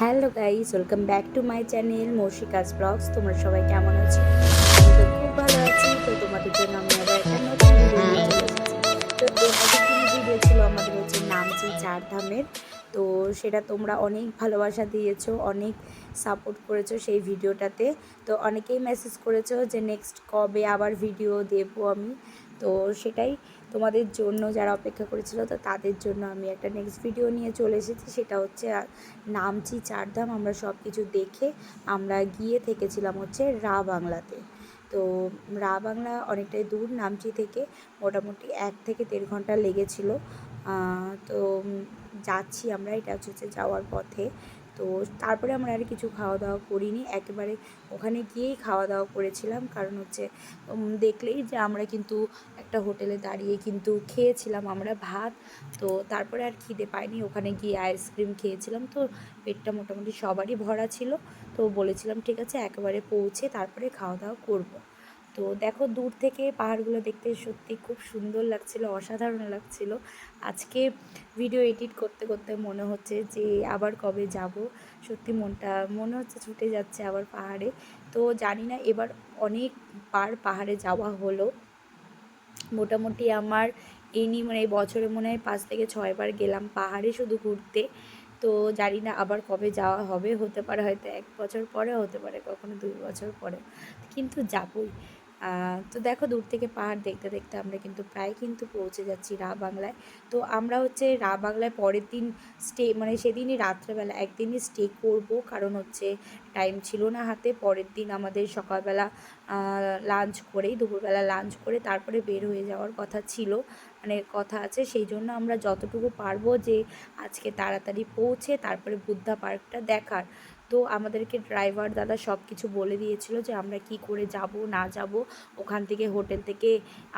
Hello guys, welcome back to my channel Moushika's vlogs. তোমরা সবাই কেমন আছো? আমি তো খুব ভালো আছি। তো তোমাদের জন্য আমি আবার একটা নতুন ভিডিও নিয়ে চলে এসেছি। তো এর আগের দিনের ভিডিও ছিল আমাদের হচ্ছে নামচি চারধামের। তো সেটা তোমরা অনেক ভালোবাসা দিয়েছো, অনেক সাপোর্ট করেছো সেই ভিডিওটাতে। তো অনেকেই মেসেজ করেছো যে নেক্সট কবে আবার ভিডিও দেবো আমি। তো সেটাই তোমাদের জন্য যারা অপেক্ষা করেছিল, তো তাদের জন্য আমি একটা নেক্সট ভিডিও নিয়ে চলে এসেছি। সেটা হচ্ছে নামচি চারধাম। আমরা সব কিছু দেখে আমরা গিয়ে থেকেছিলাম হচ্ছে রা বাংলাতে। তো রা বাংলা অনেকটাই দূর নামচি থেকে, মোটামুটি 1 থেকে 1.5 ঘন্টা লেগেছিল। তো যাচ্ছি আমরা, এটা হচ্ছে যাওয়ার পথে। তো তারপরে আমরা আর কিছু খাওয়া দাওয়া করিনি, একেবারে ওখানে গিয়েই খাওয়া দাওয়া করেছিলাম। কারণ হচ্ছে দেখলেই যে আমরা কিন্তু একটা হোটেলে দাঁড়িয়ে কিন্তু খেয়েছিলাম আমরা ভাত। তো তারপরে আর খিদে পাইনি, ওখানে গিয়ে আইসক্রিম খেয়েছিলাম। তো পেটটা মোটামুটি সবারই ভরা ছিল। তো বলেছিলাম ঠিক আছে একেবারে পৌঁছে তারপরে খাওয়া দাওয়া করব। তো দেখো দূর থেকে পাহাড়গুলো দেখতে সত্যি খুব সুন্দর লাগছিল, অসাধারণ লাগছিল। আজকে ভিডিও এডিট করতে করতে মনে হচ্ছে যে আবার কবে যাব। সত্যি মনটা মনে হচ্ছে ছুটে যাচ্ছে আবার পাহাড়ে। তো জানি না, এবার অনেকবার পাহাড়ে যাওয়া হলো। মোটামুটি আমার এই নিয়ে মানে এই বছরে মনে হয় 5 থেকে 6 বার গেলাম পাহাড়ে শুধু ঘুরতে। তো জানি না আবার কবে যাওয়া হবে, হতে পারে হয়তো 1 বছর পরে, হতে পারে কখনো 2 বছর পরে, কিন্তু যাবই। তো দেখো দূর থেকে পাহাড় দেখতে দেখতে আমরা কিন্তু প্রায় কিন্তু পৌঁছে যাচ্ছি রা বাংলায়। তো আমরা হচ্ছে রা বাংলায় পরের দিন স্টে, মানে সেদিনই রাত্রেবেলা একদিনই স্টে করব, কারণ হচ্ছে টাইম ছিল না হাতে। পরের দিন আমাদের সকালবেলা লাঞ্চ করেই, দুপুরবেলা লাঞ্চ করে তারপরে বের হয়ে যাওয়ার কথা ছিল, মানে কথা আছে। সেই জন্য আমরা যতটুকু পারবো যে আজকে তাড়াতাড়ি পৌঁছে তারপরে বুদ্ধা পার্কটা দেখার। তো আমাদেরকে ড্রাইভার দাদা সব কিছু বলে দিয়েছিল যে আমরা কি করে যাব না যাব। ওখান থেকে হোটেল থেকে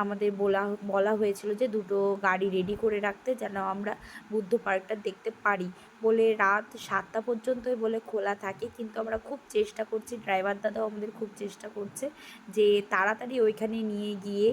আমাদের বলা হয়েছিল যে 2টো গাড়ি রেডি করে রাখতে, যেন আমরা বুদ্ধ পার্কটা দেখতে পারি। বলে রাত 7টা পর্যন্তই বলে খোলা থাকে, কিন্তু আমরা খুব চেষ্টা করছি, ড্রাইভার দাদাও আমাদের খুব চেষ্টা করছে যে তাড়াতাড়ি ওইখানে নিয়ে গিয়ে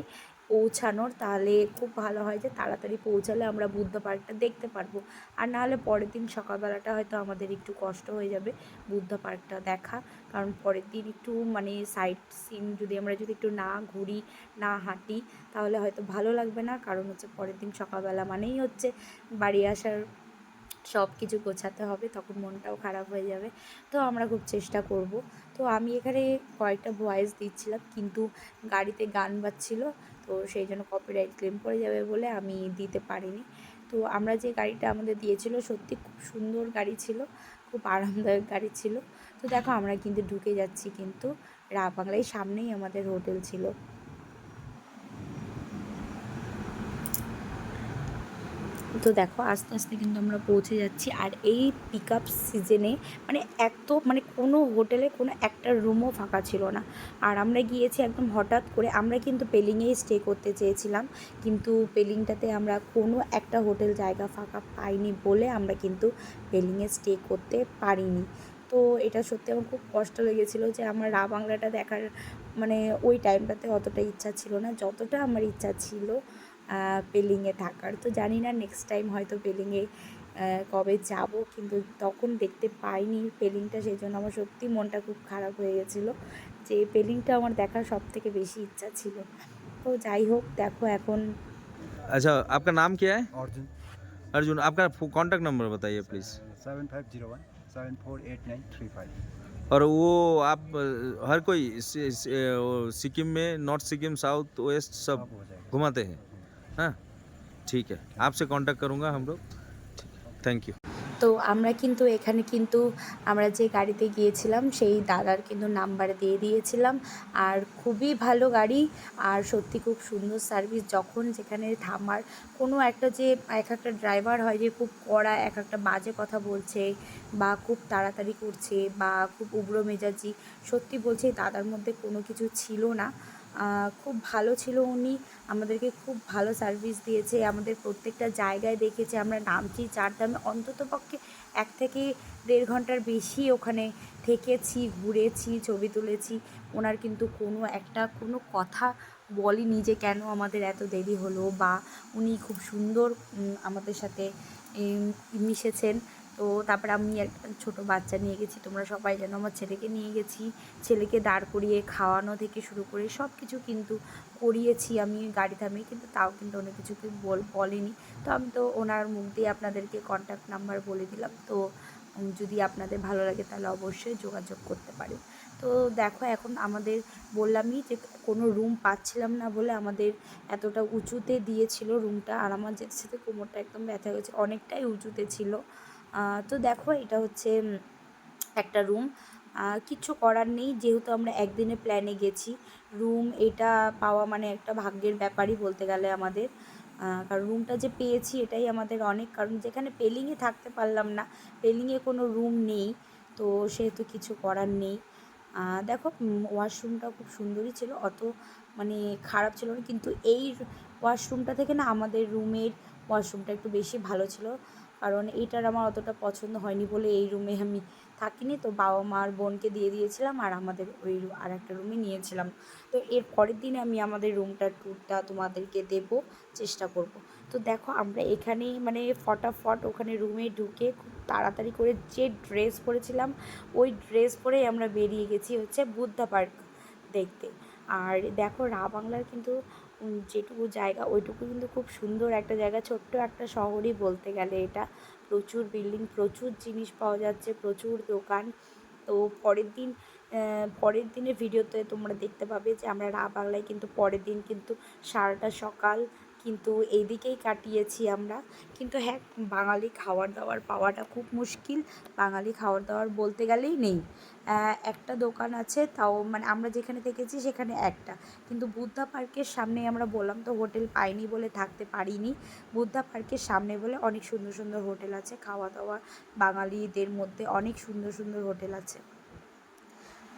পৌঁছানোর। তাহলে খুব ভালো হয়, যে তাড়াতাড়ি পৌঁছালে আমরা বুদ্ধ পার্কটা দেখতে পারবো। আর নাহলে পরের দিন সকালবেলাটা হয়তো আমাদের একটু কষ্ট হয়ে যাবে বুদ্ধ পার্কটা দেখা। কারণ পরের দিন একটু মানে সাইট সিন যদি আমরা যদি একটু না ঘুরি, না হাঁটি, তাহলে হয়তো ভালো লাগবে না। কারণ হচ্ছে পরের দিন সকালবেলা মানেই হচ্ছে বাড়ি আসার সব কিছু গোছাতে হবে, তখন মনটাও খারাপ হয়ে যাবে। তো আমরা খুব চেষ্টা করব। তো আমি এখানে কয়েকটা ভয়েস দিচ্ছিলাম, কিন্তু গাড়িতে গান বাজছিল, তো সেই জন্য কপিরাইট ক্লেম পড়ে যাবে বলে আমি দিতে পারিনি। তো আমরা যে গাড়িটা আমাদের দিয়েছিল সত্যি খুব সুন্দর গাড়ি ছিল, খুব আরামদায়ক গাড়ি ছিল। তো দেখো আমরা কিন্তু ঢুকে যাচ্ছি, কিন্তু রা বাংলায় সামনেই আমাদের হোটেল ছিল। তো দেখো আস্তে আস্তে কিন্তু আমরা পৌঁছে যাচ্ছি। আর এই পিক আপ সিজনে মানে মানে কোনো হোটেলে কোনো একটা রুমও ফাঁকা ছিল না। আর আমরা গিয়েছি একদম হঠাৎ করে। আমরা কিন্তু পেলিংয়েই স্টে করতে চেয়েছিলাম, কিন্তু পেলিংটাতে আমরা কোনো একটা হোটেল জায়গা ফাঁকা পাইনি বলে আমরা কিন্তু পেলিংয়ে স্টে করতে পারিনি। তো এটা সত্যি আমার খুব কষ্ট লেগেছিলো যে আমার রা বাংলাটা দেখার মানে ওই টাইমটাতে অতটা ইচ্ছা ছিল না যতটা আমার ইচ্ছা ছিল পেলিংয়ে থাকার। তো জানি না নেক্সট টাইম হয়তো পেলিংয়ে কবে যাব, কিন্তু তখন দেখতে পাইনি পেলিংটা। সেই জন্য আমার সত্যি মনটা খুব খারাপ হয়ে গেছিলো, যে পেলিংটা আমার দেখার সব থেকে বেশি ইচ্ছা ছিল। তো যাই হোক দেখো এখন। अच्छा, आपका नाम क्या है? अर्जुन। अर्जुन, आपका कॉन्टैक्ट नंबर बताइए प्लीज़। 7501 748935। और वो आप हर कोई वो सिक्किम में नॉर्थ सिक्किम, साउथ, वेस्ट सब सब हो जाएगा घुमाते हैं? सर। हाँ, ठीक है। आपसे कॉन्टैक्ट करूँगा हम लोग। ठीक है, थैंक यू। তো আমরা কিন্তু এখানে কিন্তু আমরা যে গাড়িতে গিয়েছিলাম সেই দাদার কিন্তু নাম্বার দিয়ে দিয়েছিলাম। আর খুবই ভালো গাড়ি, আর সত্যি খুব সুন্দর সার্ভিস। যখন যেখানে থামার কোনো একটা, যে এক একটা ড্রাইভার হয় যে খুব কড়া, এক একটা বাজে কথা বলছে বা খুব তাড়াতাড়ি করছে বা খুব উগ্র মেজাজি, সত্যি বলছি দাদার মধ্যে কোনো কিছু ছিল না। খুব ভালো ছিল উনি, আমাদেরকে খুব ভালো সার্ভিস দিয়েছে, আমাদের প্রত্যেকটা জায়গায় দেখেছে। আমরা নামচি চারধামে অন্ততপক্ষে 1 থেকে 1.5 ঘন্টার বেশি ওখানে থেকেছি, ঘুরেছি, ছবি তুলেছি। ওনার কিন্তু কোনো কথা বলেনি যে কেন আমাদের এত দেরি হলো, বা উনি খুব সুন্দর আমাদের সাথে মিশেছেন। তো তো তারপরে আমি একটা ছোটো বাচ্চা নিয়ে গেছি, তোমরা সবাই জানো আমার ছেলেকে নিয়ে গেছি, ছেলেকে দাঁড় করিয়ে খাওয়ানো থেকে শুরু করে সব কিছু কিন্তু করিয়েছি আমি গাড়ি থামিয়ে, কিন্তু তাও কিন্তু অনেক কিছু বলেনি। তো আমি তো ওনার মুখ দিয়ে আপনাদেরকে কন্ট্যাক্ট নাম্বার বলে দিলাম। তো যদি আপনাদের ভালো লাগে তাহলে অবশ্যই যোগাযোগ করতে পারেন। তো দেখো এখন আমাদের বললামই যে কোনো রুম পাচ্ছিলাম না বলে আমাদের এতটা উঁচুতে দিয়েছিল রুমটা, আর আমার যেতে সাথে কোমরটা একদম ব্যথা হয়েছে, অনেকটাই উঁচুতে ছিল। তো দেখো এটা হচ্ছে একটা রুম, কিচ্ছু করার নেই, যেহেতু আমরা একদিনে প্ল্যানে গেছি। রুম এটা পাওয়া মানে একটা ভাগ্যের ব্যাপারই বলতে গেলে আমাদের, কারণ রুমটা যে পেয়েছি এটাই আমাদের অনেক, কারণ যেখানে পেলিংয়ে থাকতে পারলাম না, পেলিংয়ে কোনো রুম নেই, তো সেহেতু কিছু করার নেই। দেখো ওয়াশরুমটা খুব সুন্দরই ছিল, অত মানে খারাপ ছিল না, কিন্তু এই ওয়াশরুমটা থেকে না আমাদের রুমের ওয়াশরুমটা একটু বেশি ভালো ছিল, কারণ এইটার আমার অতটা পছন্দ হয়নি বলে এই রুমে আমি থাকিনি। তো বাবা মা আর বোনকে দিয়ে দিয়েছিলাম আর আমাদের ওই আর একটা রুমে নিয়েছিলাম। তো এর পরের দিন আমি আমাদের রুমটার ট্যুরটা তোমাদেরকে দেবো, চেষ্টা করব। তো দেখো আমরা এখানেই মানে ফটাফট ওখানে রুমে ঢুকে খুব তাড়াতাড়ি করে যে ড্রেস পরেছিলাম ওই ড্রেস পরেই আমরা বেরিয়ে গেছি হচ্ছে বুদ্ধা পার্ক দেখতে। আর দেখো বাংলার কিন্তু যেটুকু জায়গা ওইটুকু কিন্তু খুব সুন্দর একটা জায়গা, ছোট্ট একটা শহরই বলতে গেলে এটা, প্রচুর বিল্ডিং, প্রচুর জিনিস পাওয়া যাচ্ছে, প্রচুর দোকান। তো পরের দিনের ভিডিওতে তোমরা দেখতে পাবে যে আমরা বাংলায় কিন্তু পরের দিন কিন্তু সারাটা সকাল কিন্তু এইদিকেই কাটিয়েছি আমরা। কিন্তু হ্যাঁ, বাঙালি খাবার দাবার পাওয়াটা খুব মুশকিল, বাঙালি খাবার দাবার বলতে গেলেই নেই। একটা দোকান আছে, তাও মানে আমরা যেখানে থেকেছি সেখানে একটা, কিন্তু বুদ্ধা পার্কের সামনে আমরা বললাম তো হোটেল পাইনি বলে থাকতে পারিনি, বুদ্ধা পার্কের সামনে বলে অনেক সুন্দর সুন্দর হোটেল আছে, খাওয়া দাওয়া বাঙালিদের মধ্যে অনেক সুন্দর সুন্দর হোটেল আছে।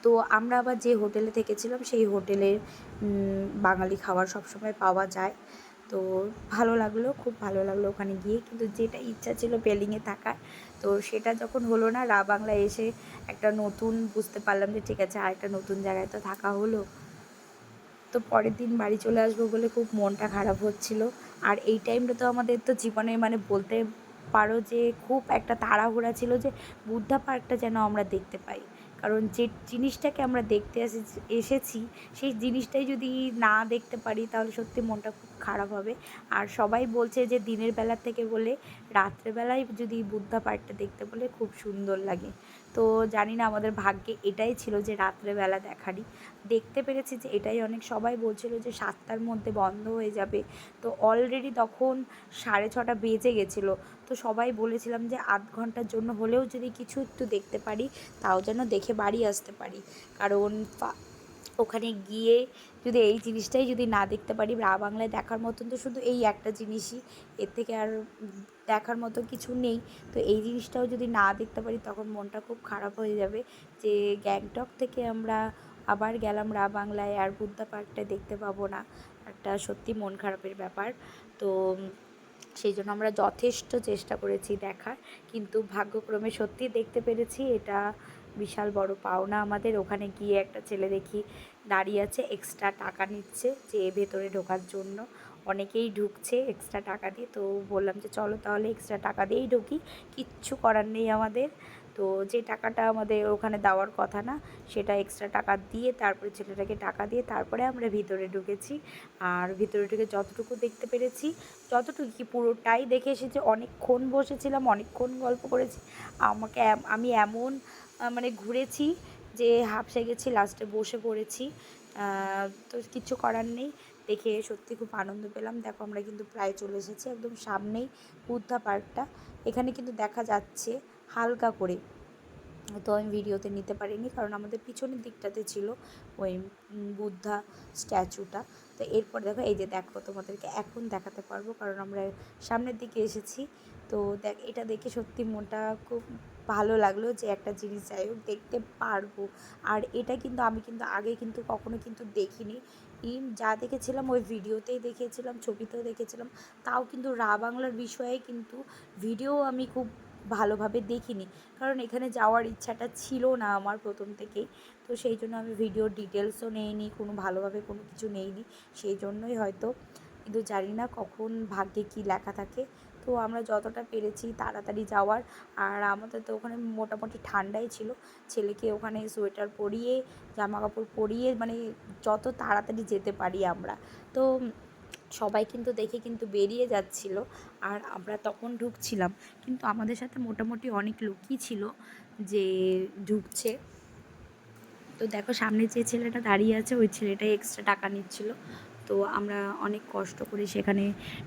তো আমরা আবার যে হোটেলে থেকেছিলাম সেই হোটেলের বাঙালি খাবার সবসময় পাওয়া যায়। তো ভালো লাগলো, খুব ভালো লাগলো ওখানে গিয়ে, কিন্তু যেটা ইচ্ছা ছিল পেলিংয়ে থাকার, তো সেটা যখন হলো না, বাংলায় এসে একটা নতুন বুঝতে পারলাম যে ঠিক আছে আরেকটা নতুন জায়গায় তো থাকা হলো। তো পরের দিন বাড়ি চলে আসবো বলে খুব মনটা খারাপ হচ্ছিল। আর এই টাইমটা তো আমাদের তো জীবনে মানে বলতে পারো যে খুব একটা তাড়াহুড়া ছিল যে বুদ্ধা পার্কটা যেন আমরা দেখতে পাই, কারণ যে জিনিসটাকে আমরা দেখতে এসেছি সেই জিনিসটাই যদি না দেখতে পারি তাহলে সত্যি মনটা খুব খারাপ হবে। আর সবাই বলছে যে দিনের বেলার থেকে বলে রাত্রেবেলায় যদি বুদ্ধা পার্কটা দেখতে বলে খুব সুন্দর লাগে। তো জানি না আমাদের ভাগ্যে এটাই ছিল যে রাত্রেবেলা দেখারই, দেখতে পেরেছি যে এটাই অনেক। সবাই বলছিল যে 7টার মধ্যে বন্ধ হয়ে যাবে, তো অলরেডি তখন 6:30 বেজে গেছিলো। তো সবাই বলেছিলাম যে আধ ঘন্টার জন্য হলেও যদি কিছু একটু দেখতে পারি তাও যেন দেখে বাড়ি আসতে পারি, কারণ ওখানে গিয়ে যদি এই জিনিসটাই যদি না দেখতে পারি, বাংলায় দেখার মতন তো শুধু এই একটা জিনিসই, এর থেকে আর দেখার মতো কিছু নেই। তো এই জিনিসটাও যদি না দেখতে পারি তখন মনটা খুব খারাপ হয়ে যাবে যে গ্যাংটক থেকে আমরা আবার গেলাম বাংলায় আর বুদ্ধা পার্কটা দেখতে পাবো না, একটা সত্যি মন খারাপের ব্যাপার। তো সেই জন্য আমরা যথেষ্ট চেষ্টা করেছি দেখার, কিন্তু ভাগ্যক্রমে সত্যি দেখতে পেরেছি, এটা বিশাল বড় পাওনা আমাদের। ওখানে গিয়ে একটা ছেলে দেখি দাঁড়িয়ে আছে, এক্সট্রা টাকা নিচ্ছে যে ভেতরে ঢোকার জন্য, অনেকেই ঢুকছে এক্সট্রা টাকা দিয়ে। তো বললাম যে চলো তাহলে এক্সট্রা টাকা দিয়েই ঢুকি, কিচ্ছু করার নেই আমাদের। তো যে টাকাটা আমাদের ওখানে দেওয়ার কথা না সেটা এক্সট্রা টাকা দিয়ে তারপরে ছেলেটাকে টাকা দিয়ে তারপরে আমরা ভিতরে ঢুকেছি। আর ভিতরে ঢুকে যতটুকু দেখতে পেরেছি, যতটুকু কি পুরোটাই দেখে এসেছি, অনেকক্ষণ বসেছিলাম, অনেকক্ষণ গল্প করেছি। আমি এমন মানে ঘুরেছি যে হাঁপসে গেছি, লাস্টে বসে পড়েছি। তো কিচ্ছু করার নেই, দেখে সত্যি খুব আনন্দ পেলাম। দেখো আমরা কিন্তু প্রায় চলে এসেছি, একদম সামনেই বুদ্ধা পার্কটা, এখানে কিন্তু দেখা যাচ্ছে হালকা করে, তো আমি ভিডিওতে নিতে পারিনি কারণ আমাদের পিছনের দিকটাতে ছিল ওই বুদ্ধা স্ট্যাচুটা। তো এরপর দেখো এই যে দেখো তোমাদেরকে এখন দেখাতে পারবো কারণ আমরা সামনের দিকে এসেছি। তো এটা দেখে সত্যি মনটা খুব ভালো লাগলো যে একটা জিনিস যাই হোক দেখতে পারবো। আর এটা কিন্তু আমি কিন্তু আগে কিন্তু কখনো কিন্তু দেখিনি, যা দেখেছিলাম ওই ভিডিওতেই দেখেছিলাম, ছবিতেও দেখেছিলাম, তাও কিন্তু বাংলার বিষয়ে কিন্তু ভিডিও আমি খুব ভালোভাবে দেখিনি, কারণ এখানে যাওয়ার ইচ্ছাটা ছিল না আমার প্রথম থেকেই। তো সেই জন্য আমি ভিডিওর ডিটেলসও নেইনি, কোনো ভালোভাবে কোনো কিছু নেইনি, সেই জন্যই হয়তো। কিন্তু জানি না কখন ভাগ্যে কী লেখা থাকে। তো আমরা যতটা পেরেছি তাড়াতাড়ি যাওয়ার। আর আমাদের তো ওখানে মোটামুটি ঠান্ডাই ছিল, ছেলেকে ওখানে সোয়েটার পরিয়ে জামা কাপড় পরিয়ে মানে যত তাড়াতাড়ি যেতে পারি আমরা। তো সবাই কিন্তু দেখে কিন্তু বেরিয়ে যাচ্ছিল, আর আমরা তখন ঢুকছিলাম, কিন্তু আমাদের সাথে মোটামুটি অনেক লোকই ছিল যে ঢুকছে। তো দেখো সামনে যে ছেলেটা দাঁড়িয়ে আছে ওই ছেলেটাই এক্সট্রা টাকা নিচ্ছিল। তো আমরা অনেক কষ্ট করে সেখানে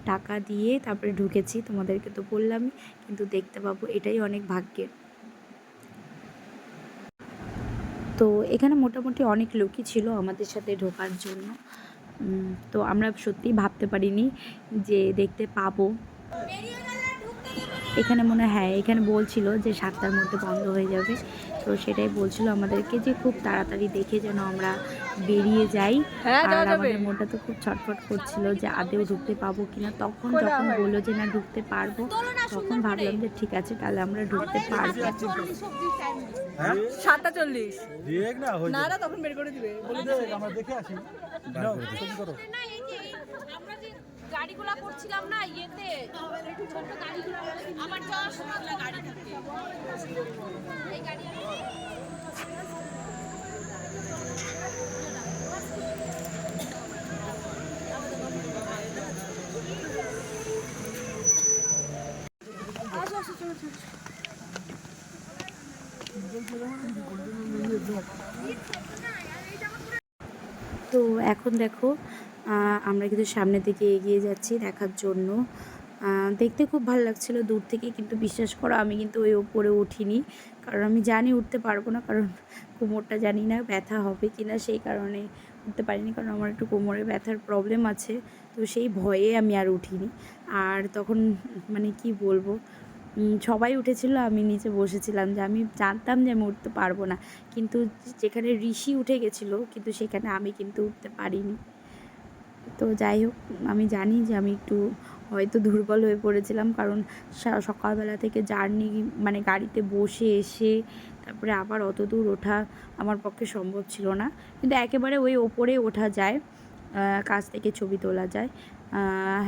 টাকা দিয়ে তারপরে ঢুকেছি, তোমাদেরকে তো বললামই, কিন্তু দেখতে পাবো এটাই অনেক ভাগ্যের। তো এখানে মোটামুটি অনেক লোকই ছিল আমাদের সাথে ঢোকার জন্য। তো আমরা সত্যিই ভাবতে পারিনি যে দেখতে পাবো। এখানে মনে হয়, হ্যাঁ এখানে বলছিল যে 7টার মধ্যে বন্ধ হয়ে যাবে, তো সেটাই বলছিল আমাদেরকে যে খুব তাড়াতাড়ি দেখে যেন আমরা বেরিয়ে যাই। আর আমাদের মনটা তো খুব ছটফট করছিল যে আদেও ঢুকতে পাবো কিনা। তখন যখন বললো যে না ঢুকতে পারবো, তখন ভাবলাম যে ঠিক আছে তাহলে আমরা ঢুকতে পারবো। 7:40 না না তখন বের করে দিবে। আমরা দেখে আসি। আমরা যে গাড়িগুলো করছিলাম না ইয়েতে ছোট গাড়িগুলো আমার যাওয়ার সময় গাড়ি থাকে এই গাড়ি তো এখন দেখো আমরা কিন্তু সামনের দিকে এগিয়ে যাচ্ছি দেখার জন্য। দেখতে খুব ভালো লাগছিল দূর থেকে, কিন্তু বিশ্বাস করো আমি কিন্তু ওই ওপরে উঠিনি, কারণ আমি জানি উঠতে পারবো না, কারণ কোমরটা জানি না ব্যথা হবে কি না, সেই কারণে উঠতে পারিনি, কারণ আমার একটু কোমরে ব্যথার প্রবলেম আছে। তো সেই ভয়ে আমি আর উঠিনি। আর তখন মানে কি বলবো, সবাই উঠেছিল, আমি নিচে বসেছিলাম, যে আমি জানতাম যে আমি উঠতে পারবো না, কিন্তু যেখানে ঋষি উঠে গেছিলো কিন্তু সেখানে আমি কিন্তু উঠতে পারিনি। তো যাই হোক, আমি জানি যে আমি একটু হয়তো দুর্বল হয়ে পড়েছিলাম, কারণ সকালবেলা থেকে জার্নি মানে গাড়িতে বসে এসে তারপরে আবার অত দূর ওঠা আমার পক্ষে সম্ভব ছিল না। কিন্তু একেবারে ওই ওপরে ওঠা যায়, কাছ থেকে ছবি তোলা যায়।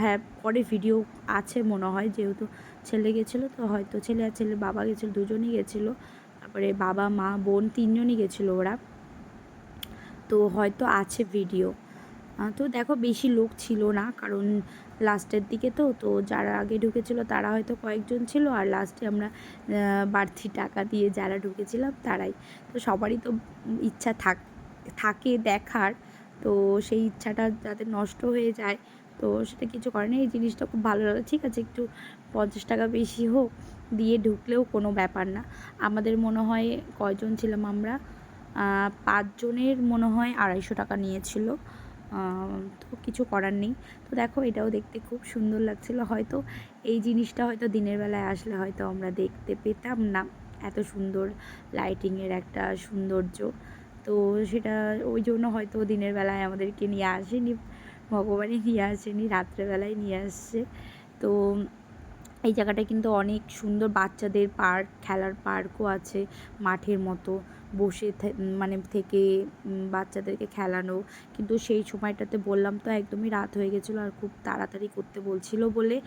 হ্যাঁ পরে ভিডিও আছে মনে হয়, যেহেতু ছেলে গেছিলো, তো হয়তো ছেলে আর ছেলের বাবা গেছিলো, দুজনই গেছিলো, তারপরে বাবা মা বোন 3জনই গেছিলো ওরা, তো হয়তো আছে ভিডিও। তো দেখো বেশি লোক ছিল না, কারণ লাস্টের দিকে তো যারা আগে ঢুকেছিল তারা হয়তো কয়েকজন ছিল, আর লাস্টে আমরা বাড়তি টাকা দিয়ে যারা ঢুকেছিলাম তারাই। তো সবারই তো ইচ্ছা থাকে দেখার, তো সেই ইচ্ছাটা যাতে নষ্ট হয়ে যায়, তো সেটা কিছু করে না। এই জিনিসটা খুব ভালো লাগে, ঠিক আছে একটু 50 টাকা বেশি হোক দিয়ে ঢুকলেও কোনো ব্যাপার না। আমাদের মনে হয় কয়জন ছিলাম আমরা, 5 জনের মনে হয় 250 টাকা নিয়েছিল, তো কিছু করার নেই। তো দেখো এটাও দেখতে খুব সুন্দর লাগছিল, হয়তো এই জিনিসটা হয়তো দিনের বেলায় আসলে হয়তো আমরা দেখতে পেতাম না, এত সুন্দর লাইটিংয়ের একটা সৌন্দর্য। তো সেটা ওই জন্য হয়তো দিনের বেলায় আমাদেরকে নিয়ে আসেনি, ভগবানই নিয়ে আসেনি, রাত্রেবেলায় নিয়ে আসছে। তো এই জায়গাটা কিন্তু অনেক সুন্দর, বাচ্চাদের পার্ক, খেলার পার্কও আছে, মাঠের মতো বসে মানে থেকে বাচ্চাদেরকে খেলানো। কিন্তু সেই সময়টাতে বললাম তো একদমই রাত হয়ে গেছিলো, আর খুব তাড়াতাড়ি করতে বলছিল বলে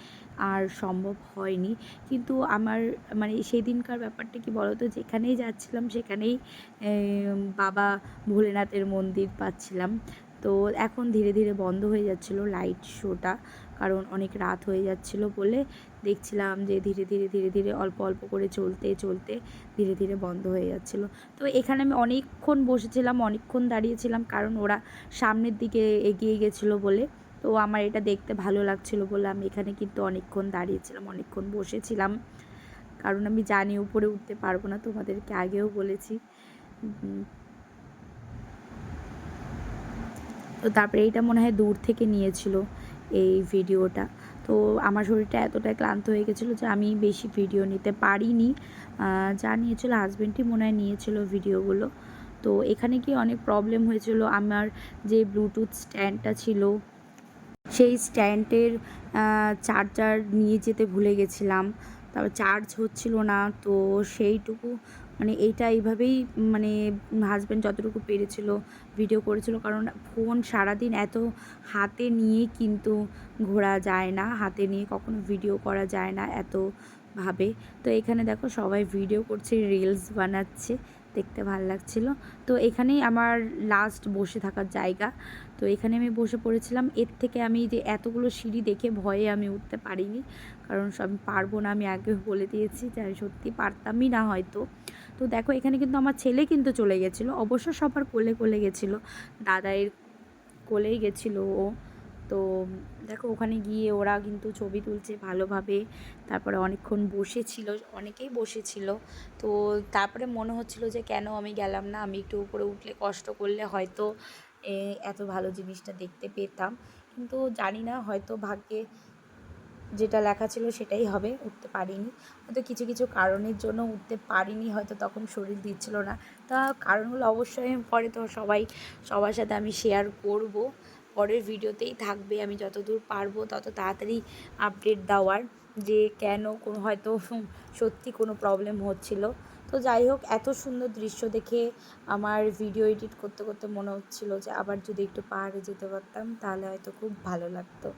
আর সম্ভব হয়নি। কিন্তু আমার মানে সেই দিনকার ব্যাপারটা কি বলো তো, যেখানেই যাচ্ছিলাম সেখানেই বাবা ভোলেনাথের মন্দির পাচ্ছিলাম। তো এখন ধীরে ধীরে বন্ধ হয়ে যাচ্ছিলো লাইট শোটা, কারণ অনেক রাত হয়ে যাচ্ছিলো বলে দেখছিলাম যে ধীরে ধীরে অল্প অল্প করে চলতে ধীরে ধীরে বন্ধ হয়ে যাচ্ছিলো। তো এখানে আমি অনেকক্ষণ বসেছিলাম, অনেকক্ষণ দাঁড়িয়েছিলাম, কারণ ওরা সামনের দিকে এগিয়ে গেছিলো বলে। তো আমার এটা দেখতে ভালো লাগছিলো বলে আমি এখানে কিন্তু অনেকক্ষণ দাঁড়িয়েছিলাম, অনেকক্ষণ বসেছিলাম, কারণ আমি জানি উপরে উঠতে পারবো না, তোমাদেরকে আগেও বলেছি। তো তারপরে এইটা মনে হয় দূর থেকে নিয়েছিল এই ভিডিওটা। তো আমার শরীরটা এতটাই ক্লান্ত হয়ে গেছিলো যে আমি বেশি ভিডিও নিতে পারিনি, যা নিয়েছিল হাজব্যান্ডই মনে হয় নিয়েছিল ভিডিওগুলো। তো এখানে কি অনেক প্রবলেম হয়েছিল, আমার যে ব্লুটুথ স্ট্যান্ডটা ছিল সেই স্ট্যান্ডের চার্জার নিয়ে যেতে ভুলে গেছিলাম, তারপর চার্জ হচ্ছিল না, তো সেইটুকু মানে এইটা এইভাবেই মানে হাজব্যান্ড যতটুকু পেরেছিল ভিডিও করেছিল, কারণ ফোন সারাদিন এত হাতে নিয়ে কিন্তু ঘোরা যায় না, হাতে নিয়ে কখনো ভিডিও করা যায় না এতভাবে। তো এখানে দেখো সবাই ভিডিও করছে, রিলস বানাচ্ছে, দেখতে ভালো লাগছিল। তো এখানেই আমার লাস্ট বসে থাকার জায়গা। তো এখানে আমি বসে পড়েছিলাম। এর থেকে আমি যে এতগুলো সিঁড়ি দেখে ভয়ে আমি উঠতে পারিনি, কারণ আমি পারবো না, আমি আগে বলে দিয়েছি যে আমি সত্যি পারতামই না হয়তো। তো দেখো এখানে কিন্তু আমার ছেলে কিন্তু চলে গেছিলো, অবশ্য সবার কোলে কোলে গেছিলো, দাদাইয়ের কোলেই গেছিলো ও। তো দেখো ওখানে গিয়ে ওরা কিন্তু ছবি তুলছে ভালোভাবে, তারপরে অনেকক্ষণ বসেছিল, অনেকেই বসেছিল। তো তারপরে মনে হচ্ছিল যে কেন আমি গেলাম না, আমি একটু উপরে উঠলে কষ্ট করলে হয়তো এত ভালো জিনিসটা দেখতে পেতাম, কিন্তু জানি না, হয়তো ভাগ্যে যেটা লেখা ছিল সেটাই হবে, উঠতে পারিনি। হয়তো কিছু কিছু কারণের জন্য উঠতে পারিনি, হয়তো তখন শরীর দিচ্ছিল না। তা কারণগুলো অবশ্যই পরে তো সবার সাথে আমি শেয়ার করব, পরের ভিডিওতেই থাকবে। আমি যতদূর পারবো তত তাড়াতাড়ি আপডেট দেওয়ার, যে কেন কোনো হয়তো সত্যি কোনো প্রবলেম হচ্ছিল। তো যাই হোক, এত সুন্দর দৃশ্য দেখে আমার ভিডিও এডিট করতে করতে মনে হচ্ছিল যে আবার যদি একটু পাহাড়ে যেতে পারতাম তাহলে হয়তো খুব ভালো লাগতো।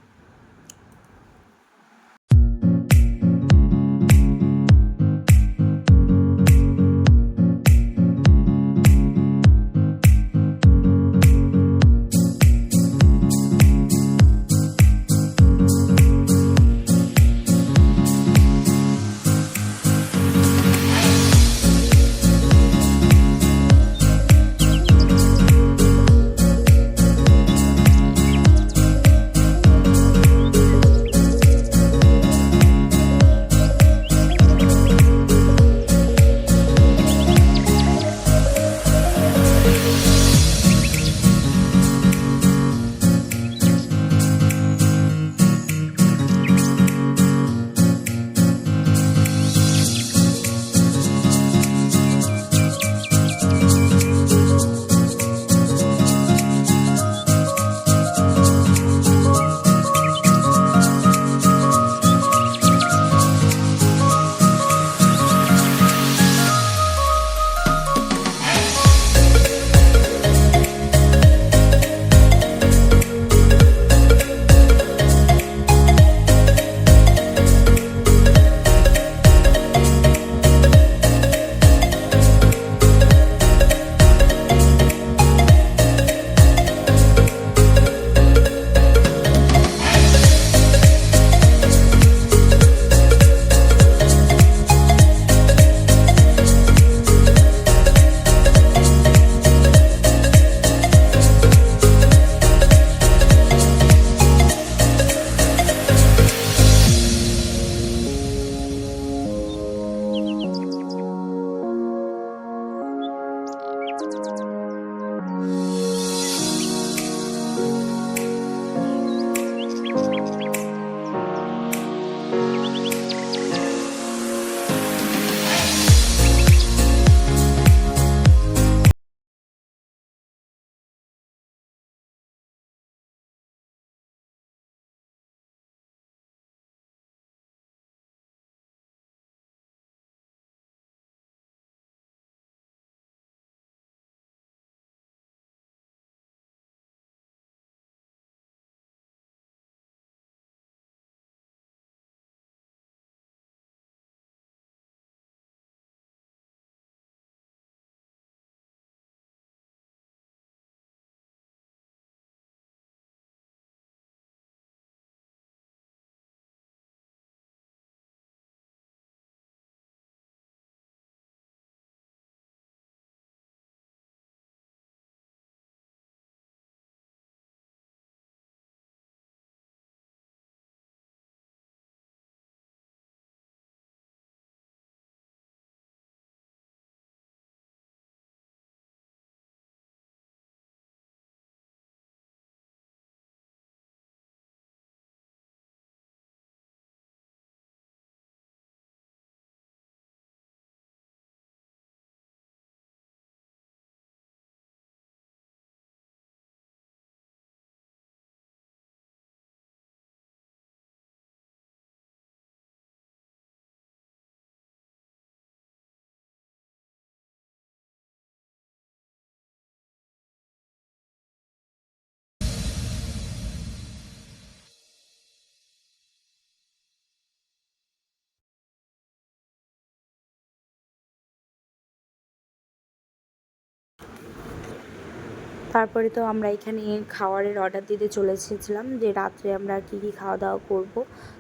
তারপরে তো আমরা এখানে খাবারের অর্ডার দিতে চলে এসেছিলাম যে রাত্রে আমরা কী কী খাওয়া দাওয়া করব।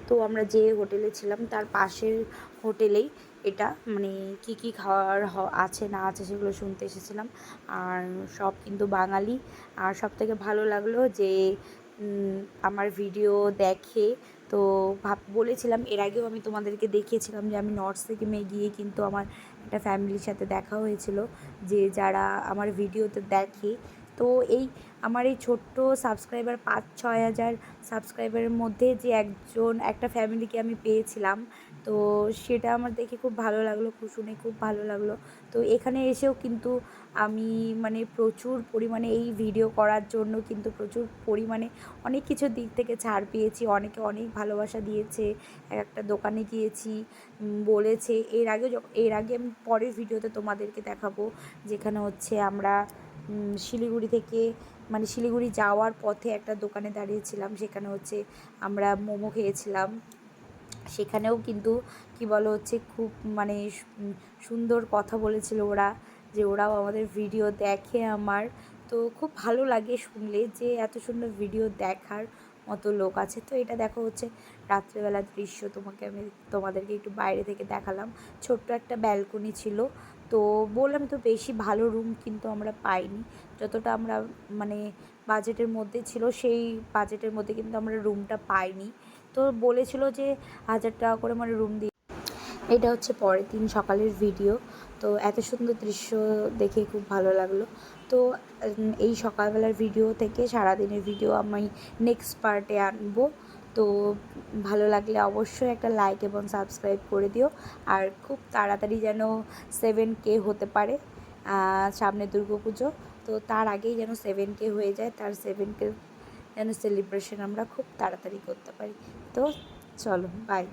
তো আমরা যে হোটেলে ছিলাম তার পাশের হোটেলেই এটা, মানে কী কী খাওয়ার আছে না আছে সেগুলো শুনতে এসেছিলাম। আর সব কিন্তু বাঙালি। আর সবথেকে ভালো লাগলো যে আমার ভিডিও দেখে, তো বলেছিলাম এর আগেও আমি তোমাদেরকে দেখিয়েছিলাম যে আমি নর্থ সিকিমে গিয়ে কিন্তু আমার একটা ফ্যামিলির সাথে দেখা হয়েছিল, যে যারা আমার ভিডিওতে দেখে। তো এই আমার এই ছোট্ট সাবস্ক্রাইবার 5-6 হাজার সাবস্ক্রাইবারের মধ্যে যে একটা ফ্যামিলিকে আমি পেয়েছিলাম, তো সেটা আমার দেখে খুব ভালো লাগলো, শুনে খুব ভালো লাগলো। তো এখানে এসেও কিন্তু আমি মানে প্রচুর পরিমাণে এই ভিডিও করার জন্য কিন্তু প্রচুর পরিমাণে অনেক কিছুর দিক থেকে ছাড় পেয়েছি। অনেকে অনেক ভালোবাসা দিয়েছে। একটা দোকানে গিয়েছি, বলেছে এর আগে আমি পরের ভিডিওতে তোমাদেরকে দেখাবো, যেখানে হচ্ছে আমরা শিলিগুড়ি থেকে মানে শিলিগুড়ি যাওয়ার পথে একটা দোকানে দাঁড়িয়েছিলাম, সেখানে হচ্ছে আমরা মোমো খেয়েছিলাম। সেখানেও কিন্তু কি বলো হচ্ছে খুব মানে সুন্দর কথা বলেছিল ওরা, যে ওরাও আমাদের ভিডিও দেখে আমার। তো খুব ভালো লাগে শুনলে যে এত সুন্দর ভিডিও দেখার মতো লোক আছে। তো এটা দেখো হচ্ছে রাত্রেবেলার দৃশ্য, তোমাদেরকে একটু বাইরে থেকে দেখালাম। ছোট্ট একটা ব্যালকনি ছিল। তো বললাম তো বেশি ভালো রুম কিন্তু আমরা পাইনি, যতটা আমরা মানে বাজেটের মধ্যে ছিল সেই বাজেটের মধ্যে কিন্তু আমরা রুমটা পাইনি। তো বলেছিল যে 1000 টাকা করে মানে রুম দিয়ে। এটা হচ্ছে পরের দিন সকালের ভিডিও। তো এত সুন্দর দৃশ্য দেখে খুব ভালো লাগলো। তো এই সকালবেলার ভিডিও থেকে সারাদিনের ভিডিও আমি নেক্সট পার্টে আনবো। তো ভালো লাগলে অবশ্যই একটা লাইক এবং সাবস্ক্রাইব করে দিও। আর খুব তাড়াতাড়ি যেন 7K হতে পারে সামনে দুর্গাপুজো। তো তার আগেই যেন 7K হয়ে যায়, তার 7K যেন সেলিব্রেশন আমরা খুব তাড়াতাড়ি করতে পারি। তো চলো, বাই।